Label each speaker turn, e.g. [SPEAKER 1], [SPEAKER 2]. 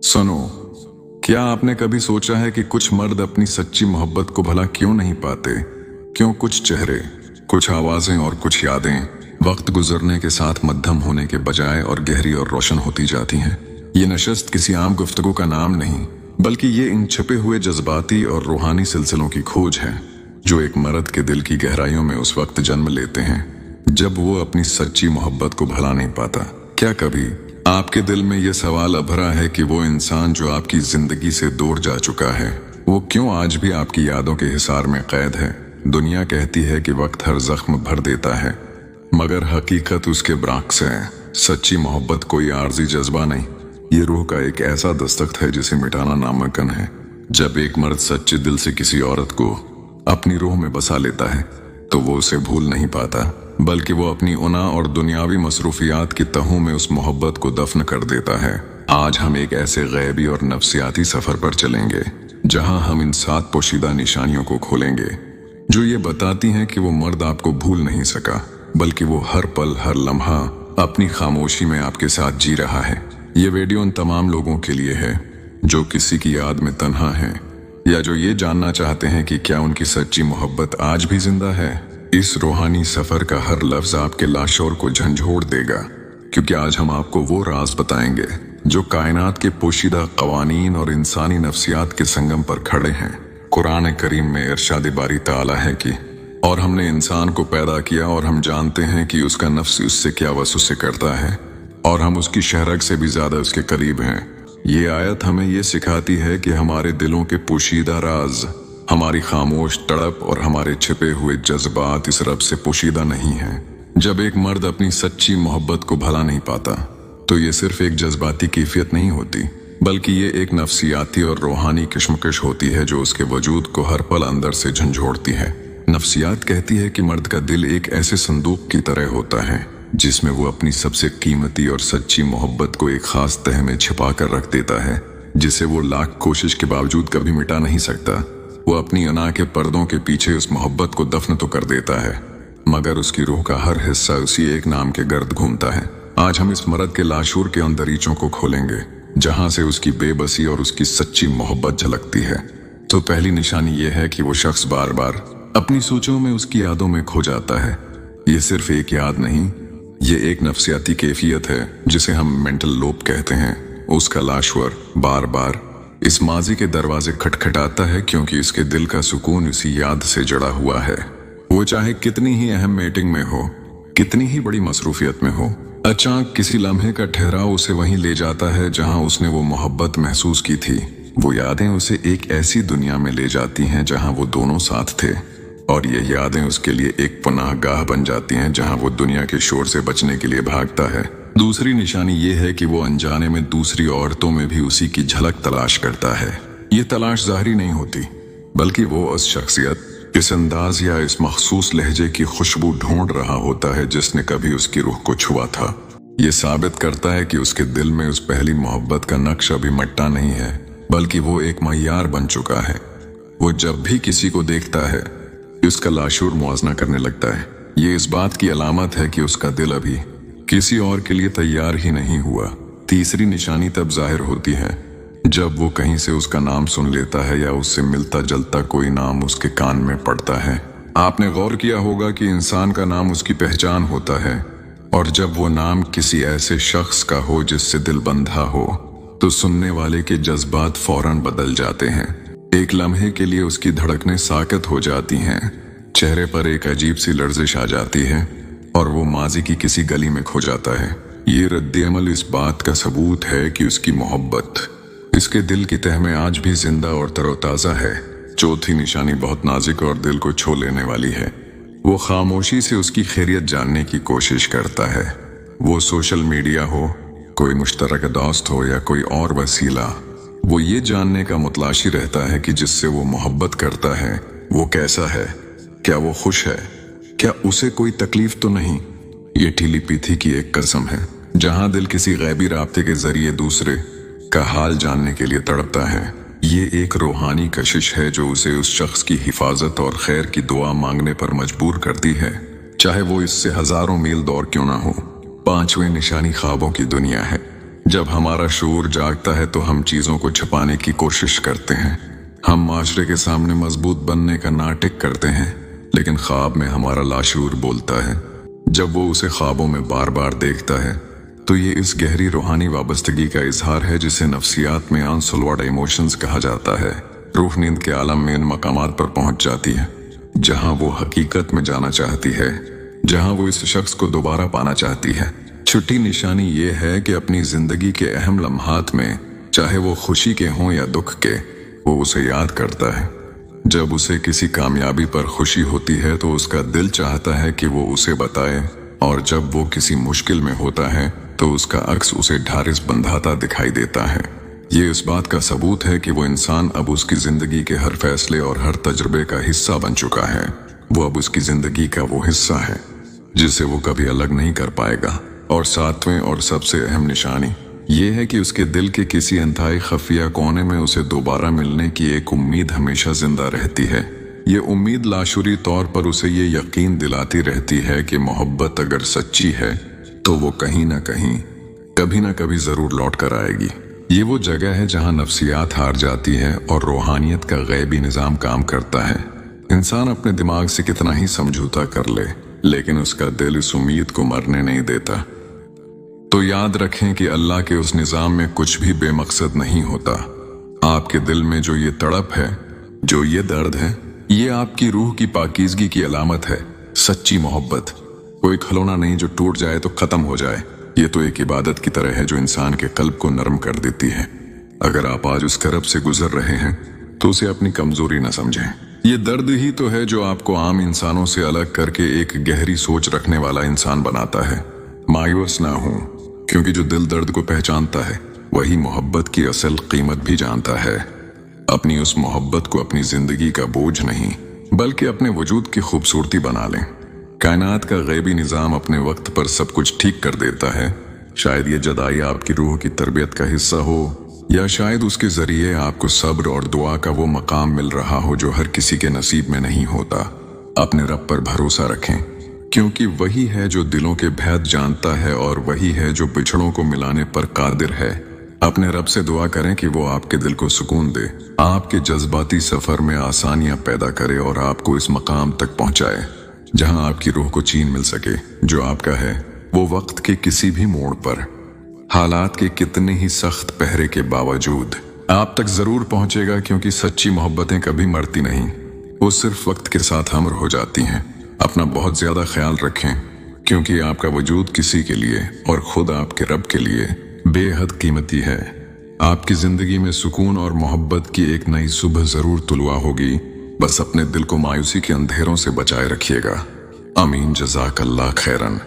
[SPEAKER 1] सुनो, क्या आपने कभी सोचा है कि कुछ मर्द अपनी सच्ची मोहब्बत को भला क्यों नहीं पाते? क्यों कुछ चेहरे, कुछ आवाजें और कुछ यादें वक्त गुजरने के साथ मध्यम होने के बजाय और गहरी और रोशन होती जाती हैं? ये नशस्त किसी आम गुफ्तगू का नाम नहीं, बल्कि ये इन छिपे हुए जज्बाती और रूहानी सिलसिलों की खोज है जो एक मर्द के दिल की गहराइयों में उस वक्त जन्म लेते हैं जब वो अपनी सच्ची मोहब्बत को भुला नहीं पाता। क्या कभी आपके दिल में ये सवाल अभरा है कि वो इंसान जो आपकी जिंदगी से दूर जा चुका है, वो क्यों आज भी आपकी यादों के हिसार में कैद है? दुनिया कहती है कि वक्त हर जख्म भर देता है, मगर हकीकत उसके बरअक्स है। सच्ची मोहब्बत कोई आर्जी जज्बा नहीं, ये रूह का एक ऐसा दस्तखत है जिसे मिटाना नामुमकिन है। जब एक मर्द सच्चे दिल से किसी औरत को अपनी रूह में बसा लेता है तो वो उसे भूल नहीं पाता, बल्कि वो अपनी उना और दुनियावी मसरूफियात की तहों में उस मोहब्बत को दफन कर देता है। आज हम एक ऐसे गैबी और नफ्सियाती सफर पर चलेंगे जहां हम इन 7 पोशीदा निशानियों को खोलेंगे जो ये बताती हैं कि वो मर्द आपको भूल नहीं सका, बल्कि वो हर पल हर लम्हा अपनी खामोशी में आपके साथ जी रहा है। ये वीडियो उन तमाम लोगों के लिए है जो किसी की याद में तन्हा हैं या जो ये जानना चाहते हैं कि क्या उनकी सच्ची मोहब्बत आज भी जिंदा है। इस रूहानी सफर का हर लफ्ज आपके लाशोर को झंझोड़ देगा, क्योंकि आज हम आपको वो राज बताएंगे जो कायनात के पोशीदा कवानीन और इंसानी नफ्सियात के संगम पर खड़े हैं। कुरान करीम में इरशाद बारी ताला है कि और हमने इंसान को पैदा किया और हम जानते हैं कि उसका नफ्स उससे क्या वसूसे करता है और हम उसकी शहरग से भी ज्यादा उसके करीब हैं। ये आयत हमें ये सिखाती है कि हमारे दिलों के पोशीदा राज, हमारी खामोश तड़प और हमारे छिपे हुए जज्बात इस रब से पोशीदा नहीं हैं। जब एक मर्द अपनी सच्ची मोहब्बत को भला नहीं पाता तो ये सिर्फ एक जज्बाती कैफियत नहीं होती, बल्कि ये एक नफ्सियाती और रूहानी किश्मकश होती है जो उसके वजूद को हर पल अंदर से झंझोड़ती है। नफ्सियात कहती है कि मर्द का दिल एक ऐसे संदूक की तरह होता है जिसमें वो अपनी सबसे कीमती और सच्ची मोहब्बत को एक खास तह में छिपा कर रख देता है, जिसे वो लाख कोशिश के बावजूद कभी मिटा नहीं सकता। वो अपनी अना के पर्दों के पीछे उस मोहब्बत को दफन तो कर देता है, मगर उसकी रूह का हर हिस्सा उसी एक नाम के गर्द घूमता है। आज हम इस मर्द के लाशूर के अंदरीचों को खोलेंगे जहां से उसकी बेबसी और उसकी सच्ची मोहब्बत झलकती है। तो पहली निशानी ये है कि वो शख्स बार बार अपनी सोचों में उसकी यादों में खो जाता है। ये सिर्फ एक याद नहीं, ये एक नफ्सियाती कैफियत है जिसे हम मेंटल लोब कहते हैं। उसका लाशवर बार बार इस माजी के दरवाजे खटखटाता है क्योंकि इसके दिल का सुकून इसी याद से जड़ा हुआ है। वो चाहे कितनी ही अहम मीटिंग में हो, कितनी ही बड़ी मसरूफियत में हो, अचानक किसी लम्हे का ठहराव उसे वहीं ले जाता है जहां उसने वो मोहब्बत महसूस की थी। वो यादें उसे एक ऐसी दुनिया में ले जाती हैं जहां वो दोनों साथ थे, और ये यादें उसके लिए एक पनाहगाह बन जाती हैं जहां वो दुनिया के शोर से बचने के लिए भागता है। दूसरी निशानी ये है कि वो अनजाने में दूसरी औरतों में भी उसी की झलक तलाश करता है। ये तलाश जाहिर नहीं होती, बल्कि वो उस शख्सियत, इस अंदाज या इस मखसूस लहजे की खुशबू ढूंढ रहा होता है जिसने कभी उसकी रूह को छुआ था। ये साबित करता है कि उसके दिल में उस पहली मोहब्बत का नक्श अभी मट्टा नहीं है, बल्कि वो एक मय्यार बन चुका है। वो जब भी किसी को देखता है उसका लाशूर मुआजना करने लगता है। ये इस बात की अलामत है कि उसका दिल अभी किसी और के लिए तैयार ही नहीं हुआ। तीसरी निशानी तब जाहिर होती है जब वो कहीं से उसका नाम सुन लेता है या उससे मिलता जुलता कोई नाम उसके कान में पड़ता है। आपने गौर किया होगा कि इंसान का नाम उसकी पहचान होता है, और जब वो नाम किसी ऐसे शख्स का हो जिससे दिल बंधा हो तो सुनने वाले के जज्बात फौरन बदल जाते हैं। एक लम्हे के लिए उसकी धड़कनें साकत हो जाती हैं, चेहरे पर एक अजीब सी लर्जिश आ जाती है और वो माजी की किसी गली में खो जाता है। ये रद्द-ए-अमल इस बात का सबूत है कि उसकी मोहब्बत इसके दिल की तह में आज भी जिंदा और तरोताजा है। चौथी निशानी बहुत नाजुक और दिल को छू लेने वाली है। वो खामोशी से उसकी खैरियत जानने की कोशिश करता है। वो सोशल मीडिया हो, कोई मुश्तरक दोस्त हो या कोई और वसीला, वो ये जानने का मुतलाशी रहता है कि जिससे वो मोहब्बत करता है वो कैसा है, क्या वो खुश है, क्या उसे कोई तकलीफ तो नहीं। ये ठीली पीथी की एक कसम है जहां दिल किसी गैबी राब्ते के जरिए दूसरे का हाल जानने के लिए तड़पता है। ये एक रूहानी कशिश है जो उसे उस शख्स की हिफाजत और खैर की दुआ मांगने पर मजबूर करती है, चाहे वो इससे हजारों मील दूर क्यों ना हो। 5वीं निशानी ख्वाबों की दुनिया है। जब हमारा शूर जागता है तो हम चीजों को छिपाने की कोशिश करते हैं। हम माशरे के सामने मजबूत बनने का नाटक करते हैं, लेकिन ख्वाब में हमारा लाशूर बोलता है। जब वो उसे ख्वाबों में बार बार देखता है तो ये इस गहरी रूहानी वाबस्तगी का इजहार है जिसे नफ्सियात में अनसोल्वड इमोशंस कहा जाता है। रूह नींद के आलम में इन मकामात पर पहुंच जाती है जहां वो हकीकत में जाना चाहती है, जहां वो इस शख्स को दोबारा पाना चाहती है। छुट्टी निशानी ये है कि अपनी जिंदगी के अहम लम्हात में, चाहे वो खुशी के हों या दुख के, वो उसे याद करता है। जब उसे किसी कामयाबी पर खुशी होती है तो उसका दिल चाहता है कि वो उसे बताए, और जब वो किसी मुश्किल में होता है तो उसका अक्स उसे ढारिस बंधाता दिखाई देता है। ये इस बात का सबूत है कि वो इंसान अब उसकी जिंदगी के हर फैसले और हर तजुर्बे का हिस्सा बन चुका है। वो अब उसकी जिंदगी का वो हिस्सा है जिसे वो कभी अलग नहीं कर पाएगा। और सातवें और सबसे अहम निशानी ये है कि उसके दिल के किसी इंतहाई खफिया कोने में उसे दोबारा मिलने की एक उम्मीद हमेशा जिंदा रहती है। ये उम्मीद लाशुरी तौर पर उसे ये यकीन दिलाती रहती है कि मोहब्बत अगर सच्ची है तो वो कहीं ना कहीं, कभी ना कभी जरूर लौट कर आएगी। ये वो जगह है जहां नफ्सियात हार जाती है और रूहानियत का गैबी निजाम काम करता है। इंसान अपने दिमाग से कितना ही समझौता कर ले, लेकिन उसका दिल इस उम्मीद को मरने नहीं देता। तो याद रखें कि अल्लाह के उस निजाम में कुछ भी बेमकसद नहीं होता। आपके दिल में जो ये तड़प है, जो ये दर्द है, ये आपकी रूह की पाकीज़गी की अलामत है। सच्ची मोहब्बत कोई खिलौना नहीं जो टूट जाए तो खत्म हो जाए। ये तो एक इबादत की तरह है जो इंसान के कल्ब को नरम कर देती है। अगर आप आज उस करब से गुजर रहे हैं तो उसे अपनी कमजोरी न समझें। ये दर्द ही तो है जो आपको आम इंसानों से अलग करके एक गहरी सोच रखने वाला इंसान बनाता है। मायूस ना हो, क्योंकि जो दिल दर्द को पहचानता है वही मोहब्बत की असल कीमत भी जानता है। अपनी उस मोहब्बत को अपनी जिंदगी का बोझ नहीं, बल्कि अपने वजूद की खूबसूरती बना लें। कायनात का गैबी निजाम अपने वक्त पर सब कुछ ठीक कर देता है। शायद ये जदाई आपकी रूह की तरबियत का हिस्सा हो, या शायद उसके जरिए आपको सब्र और दुआ का वो मकाम मिल रहा हो जो हर किसी के नसीब में नहीं होता। अपने रब पर भरोसा रखें, क्योंकि वही है जो दिलों के भेद जानता है और वही है जो बिछड़ों को मिलाने पर कादिर है। अपने रब से दुआ करें कि वो आपके दिल को सुकून दे, आपके जज्बाती सफर में आसानियां पैदा करे और आपको इस मकाम तक पहुंचाए जहां आपकी रूह को चैन मिल सके जो आपका है। वो वक्त के किसी भी मोड़ पर, हालात के कितने ही सख्त पहरे के बावजूद आप तक जरूर पहुंचेगा, क्योंकि सच्ची मोहब्बतें कभी मरती नहीं, वो सिर्फ वक्त के साथ हमर हो जाती हैं। अपना बहुत ज्यादा ख्याल रखें, क्योंकि आपका वजूद किसी के लिए और खुद आपके रब के लिए बेहद कीमती है। आपकी जिंदगी में सुकून और मोहब्बत की एक नई सुबह जरूर तुलवा होगी। बस अपने दिल को मायूसी के अंधेरों से बचाए रखिएगा। आमीन। जज़ाकल्लाह खैरन।